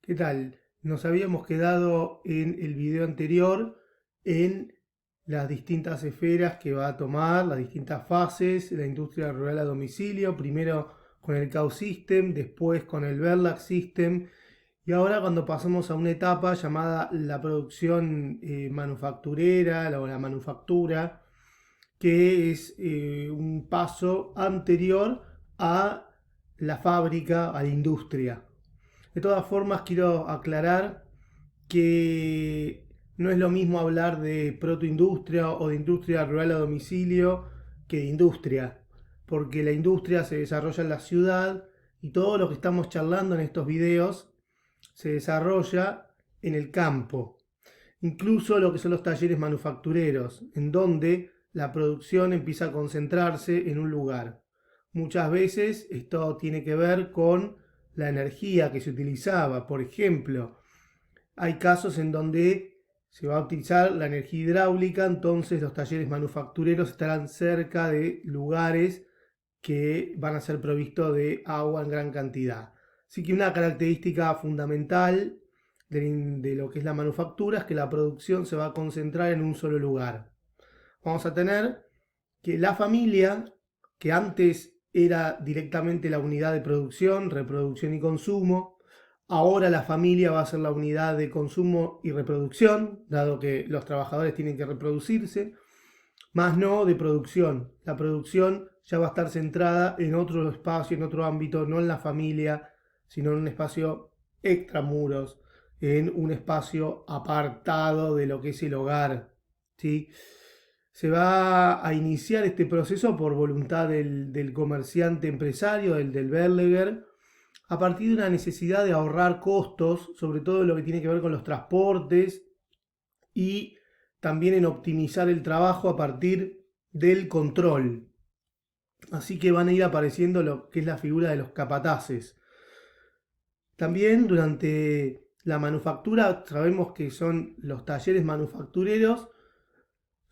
¿Qué tal? Nos habíamos quedado en el video anterior en las distintas esferas que va a tomar, las distintas fases, la industria rural a domicilio, primero con el Cow System, después con el Verlac System, y ahora cuando pasamos a una etapa llamada la producción manufacturera o la manufactura, que es un paso anterior a la fábrica, a la industria. De todas formas, quiero aclarar que no es lo mismo hablar de protoindustria o de industria rural a domicilio que de industria, porque la industria se desarrolla en la ciudad y todo lo que estamos charlando en estos videos se desarrolla en el campo, incluso lo que son los talleres manufactureros, en donde la producción empieza a concentrarse en un lugar. Muchas veces esto tiene que ver con la energía que se utilizaba. Por ejemplo, hay casos en donde se va a utilizar la energía hidráulica, entonces los talleres manufactureros estarán cerca de lugares que van a ser provistos de agua en gran cantidad. Así que una característica fundamental de lo que es la manufactura es que la producción se va a concentrar en un solo lugar. Vamos a tener que la familia, que antes era directamente la unidad de producción, reproducción y consumo, ahora la familia va a ser la unidad de consumo y reproducción, dado que los trabajadores tienen que reproducirse, más no de producción. La producción ya va a estar centrada en otro espacio, en otro ámbito, no en la familia, sino en un espacio extramuros, en un espacio apartado de lo que es el hogar, ¿sí? Se va a iniciar este proceso por voluntad del comerciante empresario, del Berleger, a partir de una necesidad de ahorrar costos, sobre todo en lo que tiene que ver con los transportes y también en optimizar el trabajo a partir del control. Así que van a ir apareciendo lo que es la figura de los capataces. También durante la manufactura sabemos que son los talleres manufactureros,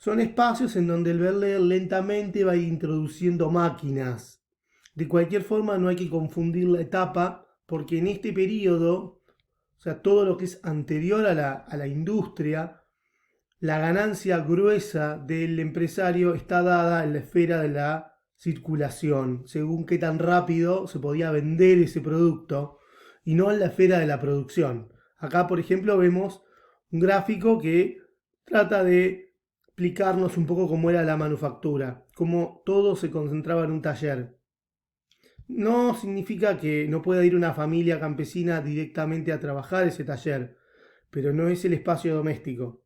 son espacios en donde el Berleger lentamente va a ir introduciendo máquinas. De cualquier forma no hay que confundir la etapa porque en este periodo, o sea, todo lo que es anterior a la industria, la ganancia gruesa del empresario está dada en la esfera de la circulación, según qué tan rápido se podía vender ese producto y no en la esfera de la producción. Acá, por ejemplo, vemos un gráfico que trata de explicarnos un poco cómo era la manufactura, cómo todo se concentraba en un taller. No significa que no pueda ir una familia campesina directamente a trabajar ese taller, pero no es el espacio doméstico.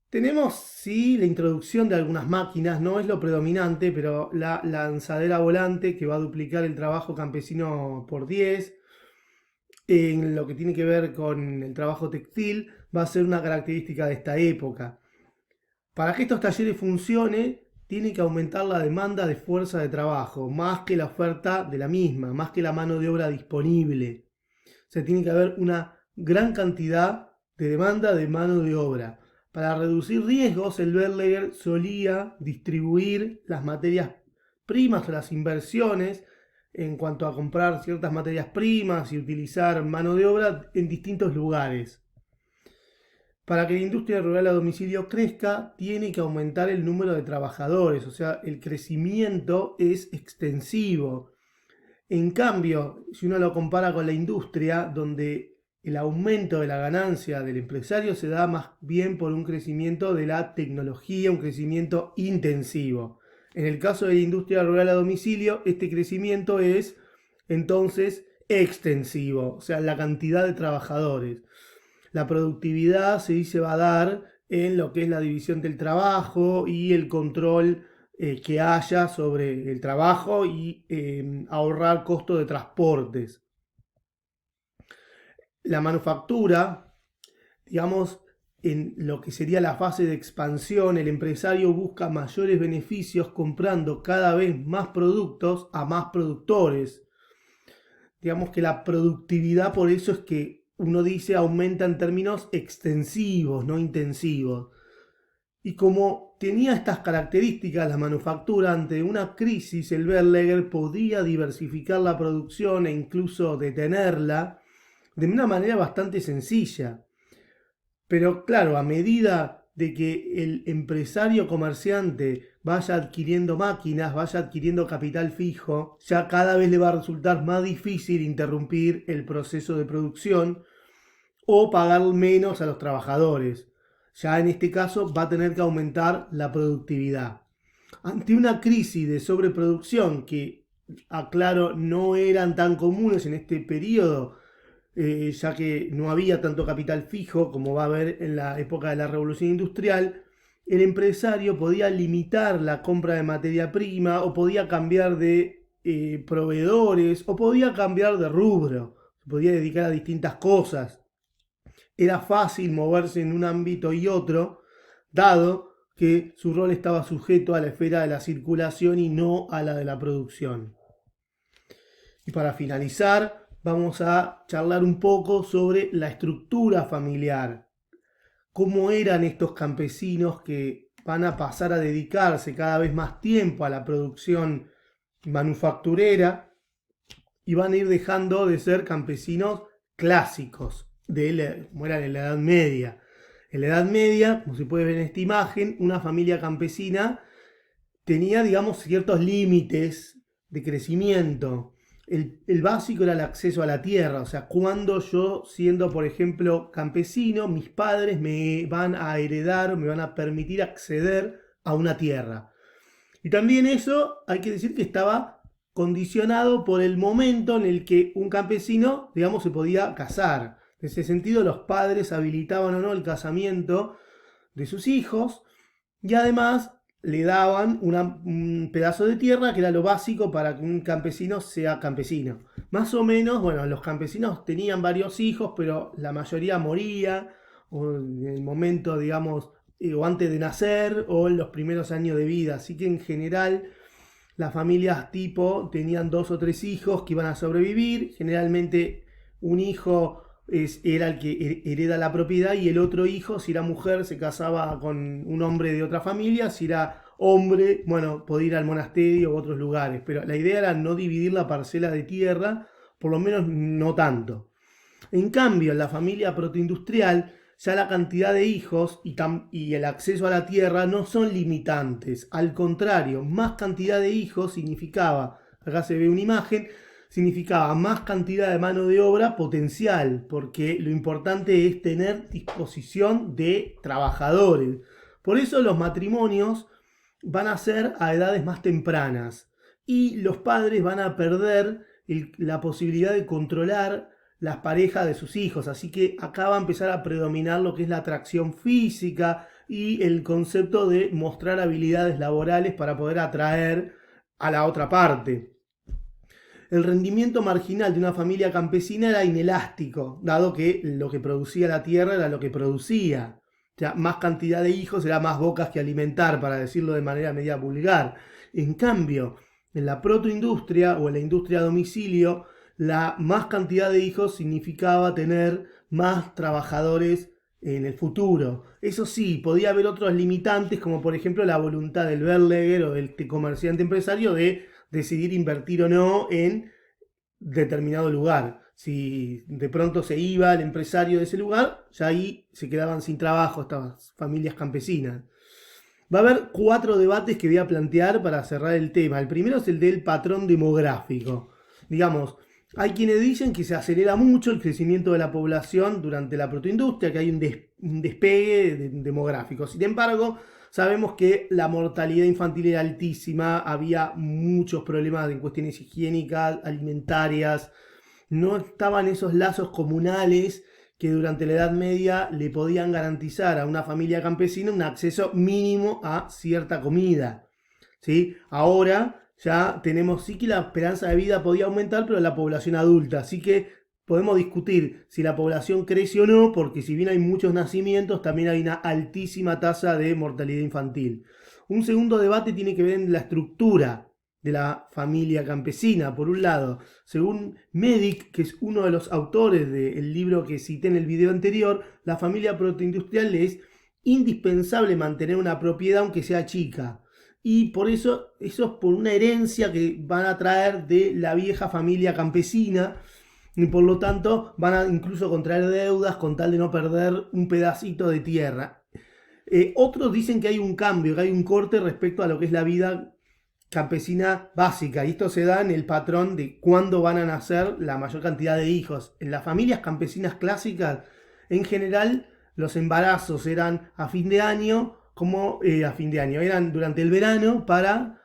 Tenemos, sí, la introducción de algunas máquinas, no es lo predominante, pero la lanzadera volante que va a duplicar el trabajo campesino por 10. En lo que tiene que ver con el trabajo textil, va a ser una característica de esta época. Para que estos talleres funcionen, tiene que aumentar la demanda de fuerza de trabajo, más que la oferta de la misma, más que la mano de obra disponible. O sea, tiene que haber una gran cantidad de demanda de mano de obra. Para reducir riesgos, el Berleger solía distribuir las materias primas o las inversiones en cuanto a comprar ciertas materias primas y utilizar mano de obra en distintos lugares. Para que la industria rural a domicilio crezca, tiene que aumentar el número de trabajadores, o sea, el crecimiento es extensivo. En cambio, si uno lo compara con la industria, donde el aumento de la ganancia del empresario se da más bien por un crecimiento de la tecnología, un crecimiento intensivo. En el caso de la industria rural a domicilio, este crecimiento es entonces extensivo, o sea, la cantidad de trabajadores. La productividad se va a dar en lo que es la división del trabajo y el control que haya sobre el trabajo y ahorrar costo de transportes. La manufactura, digamos, en lo que sería la fase de expansión, el empresario busca mayores beneficios comprando cada vez más productos a más productores. Digamos que la productividad, por eso es que uno dice aumenta en términos extensivos, no intensivos. Y como tenía estas características la manufactura, ante una crisis el Berleger podía diversificar la producción e incluso detenerla de una manera bastante sencilla. Pero claro, a medida de que el empresario comerciante vaya adquiriendo máquinas, vaya adquiriendo capital fijo, ya cada vez le va a resultar más difícil interrumpir el proceso de producción o pagar menos a los trabajadores. Ya en este caso va a tener que aumentar la productividad. Ante una crisis de sobreproducción que, aclaro, no eran tan comunes en este periodo, ya que no había tanto capital fijo como va a haber en la época de la Revolución Industrial, el empresario podía limitar la compra de materia prima o podía cambiar de proveedores o podía cambiar de rubro, se podía dedicar a distintas cosas. Era fácil moverse en un ámbito y otro, dado que su rol estaba sujeto a la esfera de la circulación y no a la de la producción. Y para finalizar, vamos a charlar un poco sobre la estructura familiar. ¿Cómo eran estos campesinos que van a pasar a dedicarse cada vez más tiempo a la producción manufacturera y van a ir dejando de ser campesinos clásicos, como eran en la Edad Media? En la Edad Media, como se puede ver en esta imagen, una familia campesina tenía, digamos, ciertos límites de crecimiento. El básico era el acceso a la tierra, o sea, cuando yo, siendo por ejemplo campesino, mis padres me van a heredar o me van a permitir acceder a una tierra. Y también eso hay que decir que estaba condicionado por el momento en el que un campesino, digamos, se podía casar. En ese sentido, los padres habilitaban o no el casamiento de sus hijos y además le daban un pedazo de tierra que era lo básico para que un campesino sea campesino. Más o menos, bueno, los campesinos tenían varios hijos, pero la mayoría moría o en el momento, digamos, o antes de nacer o en los primeros años de vida. Así que en general las familias tipo tenían 2 o 3 hijos que iban a sobrevivir. Generalmente un hijo era el que hereda la propiedad y el otro hijo, si era mujer, se casaba con un hombre de otra familia, si era hombre, bueno, podía ir al monasterio u otros lugares, pero la idea era no dividir la parcela de tierra, por lo menos no tanto. En cambio, en la familia protoindustrial, ya la cantidad de hijos y el acceso a la tierra no son limitantes, al contrario, más cantidad de hijos significaba, acá se ve una imagen, significaba más cantidad de mano de obra potencial, porque lo importante es tener disposición de trabajadores. Por eso los matrimonios van a ser a edades más tempranas y los padres van a perder la posibilidad de controlar las parejas de sus hijos. Así que acá va a empezar a predominar lo que es la atracción física y el concepto de mostrar habilidades laborales para poder atraer a la otra parte. El rendimiento marginal de una familia campesina era inelástico, dado que lo que producía la tierra era lo que producía. O sea, más cantidad de hijos era más bocas que alimentar, para decirlo de manera media vulgar. En cambio, en la protoindustria o en la industria a domicilio, la más cantidad de hijos significaba tener más trabajadores en el futuro. Eso sí, podía haber otros limitantes, como por ejemplo la voluntad del Verleger o del comerciante empresario de decidir invertir o no en determinado lugar. Si de pronto se iba el empresario de ese lugar, ya ahí se quedaban sin trabajo estas familias campesinas. Va a haber 4 debates que voy a plantear para cerrar el tema. El primero es el del patrón demográfico. Digamos, hay quienes dicen que se acelera mucho el crecimiento de la población durante la protoindustria, que hay un despegue demográfico. Sin embargo, sabemos que la mortalidad infantil era altísima, había muchos problemas en cuestiones higiénicas, alimentarias, no estaban esos lazos comunales que durante la Edad Media le podían garantizar a una familia campesina un acceso mínimo a cierta comida, ¿sí? Ahora ya tenemos, sí que la esperanza de vida podía aumentar, pero la población adulta, así que podemos discutir si la población crece o no, porque si bien hay muchos nacimientos, también hay una altísima tasa de mortalidad infantil. Un segundo debate tiene que ver en la estructura de la familia campesina. Por un lado, según Medic, que es uno de los autores del libro que cité en el video anterior, la familia protoindustrial es indispensable mantener una propiedad aunque sea chica. Y por eso es por una herencia que van a traer de la vieja familia campesina, y por lo tanto van a incluso contraer deudas con tal de no perder un pedacito de tierra. Otros dicen que hay un cambio, que hay un corte respecto a lo que es la vida campesina básica, y esto se da en el patrón de cuándo van a nacer la mayor cantidad de hijos. En las familias campesinas clásicas, en general, los embarazos eran a fin de año, eran durante el verano para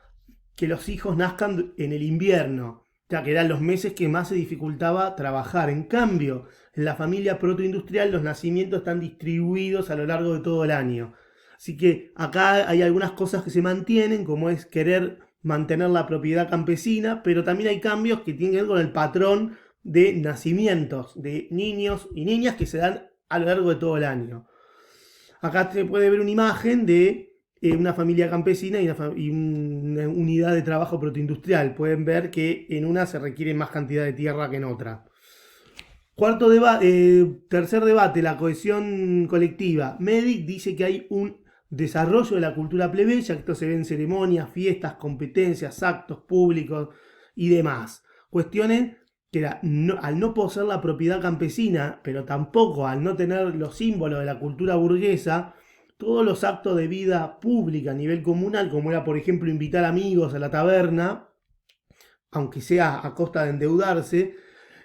que los hijos nazcan en el invierno, ya que eran los meses que más se dificultaba trabajar. En cambio, en la familia protoindustrial los nacimientos están distribuidos a lo largo de todo el año. Así que acá hay algunas cosas que se mantienen, como es querer mantener la propiedad campesina, pero también hay cambios que tienen que ver con el patrón de nacimientos de niños y niñas que se dan a lo largo de todo el año. Acá se puede ver una imagen de una familia campesina y una unidad de trabajo protoindustrial. Pueden ver que en una se requiere más cantidad de tierra que en otra. Tercer debate, la cohesión colectiva. Medic dice que hay un desarrollo de la cultura plebeya, que esto se ve en ceremonias, fiestas, competencias, actos públicos y demás. Cuestiones que al no poseer la propiedad campesina, pero tampoco al no tener los símbolos de la cultura burguesa, todos los actos de vida pública a nivel comunal, como era por ejemplo invitar amigos a la taberna, aunque sea a costa de endeudarse,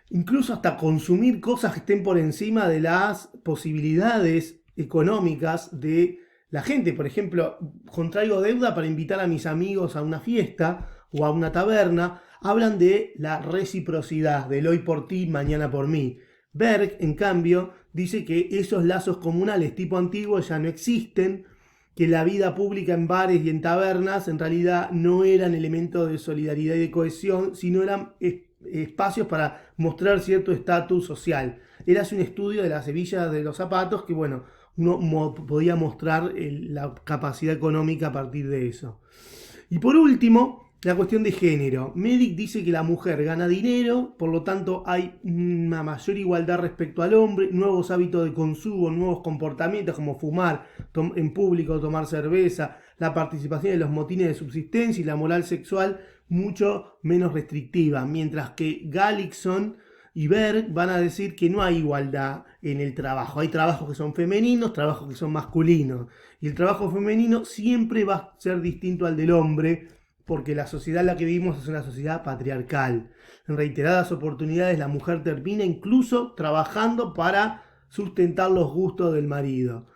incluso hasta consumir cosas que estén por encima de las posibilidades económicas de la gente. Por ejemplo, contraigo deuda para invitar a mis amigos a una fiesta o a una taberna. Hablan de la reciprocidad, del hoy por ti, mañana por mí. Berg, en cambio, dice que esos lazos comunales tipo antiguo ya no existen, que la vida pública en bares y en tabernas en realidad no eran elementos de solidaridad y de cohesión, sino eran espacios para mostrar cierto estatus social. Él hace un estudio de las hebillas de los zapatos que, bueno, uno podía mostrar la capacidad económica a partir de eso. Y por último, la cuestión de género. Medic dice que la mujer gana dinero, por lo tanto hay una mayor igualdad respecto al hombre, nuevos hábitos de consumo, nuevos comportamientos como fumar en público, tomar cerveza, la participación en los motines de subsistencia y la moral sexual mucho menos restrictiva, mientras que Gallickson y Berg van a decir que no hay igualdad en el trabajo. Hay trabajos que son femeninos, trabajos que son masculinos. Y el trabajo femenino siempre va a ser distinto al del hombre, porque la sociedad en la que vivimos es una sociedad patriarcal. En reiteradas oportunidades la mujer termina incluso trabajando para sustentar los gustos del marido.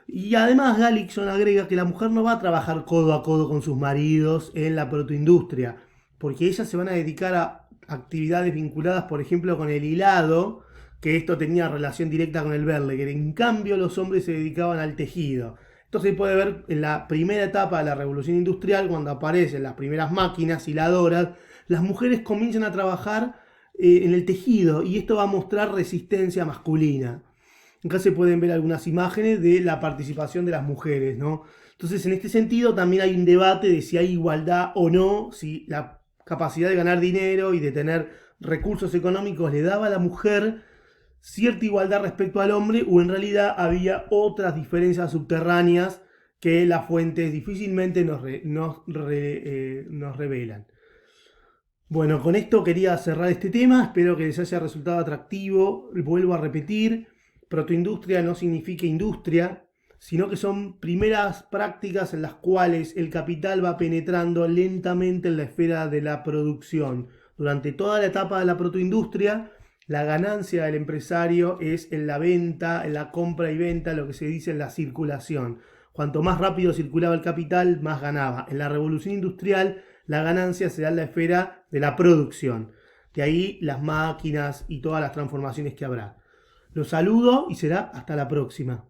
Y además Gallickson agrega que la mujer no va a trabajar codo a codo con sus maridos en la protoindustria, porque ellas se van a dedicar a actividades vinculadas, por ejemplo, con el hilado, que esto tenía relación directa con el Berleger. En cambio, los hombres se dedicaban al tejido. Esto se puede ver en la primera etapa de la revolución industrial, cuando aparecen las primeras máquinas hiladoras. Las mujeres comienzan a trabajar en el tejido y esto va a mostrar resistencia masculina. Acá se pueden ver algunas imágenes de la participación de las mujeres, ¿no? Entonces, en este sentido, también hay un debate de si hay igualdad o no, si la capacidad de ganar dinero y de tener recursos económicos le daba a la mujer cierta igualdad respecto al hombre, o en realidad había otras diferencias subterráneas que las fuentes difícilmente nos revelan. Bueno, con esto quería cerrar este tema, espero que les haya resultado atractivo. Vuelvo a repetir, protoindustria no significa industria, sino que son primeras prácticas en las cuales el capital va penetrando lentamente en la esfera de la producción. Durante toda la etapa de la protoindustria, la ganancia del empresario es en la venta, en la compra y venta, lo que se dice en la circulación. Cuanto más rápido circulaba el capital, más ganaba. En la revolución industrial, la ganancia se da en la esfera de la producción. De ahí las máquinas y todas las transformaciones que habrá. Los saludo y será hasta la próxima.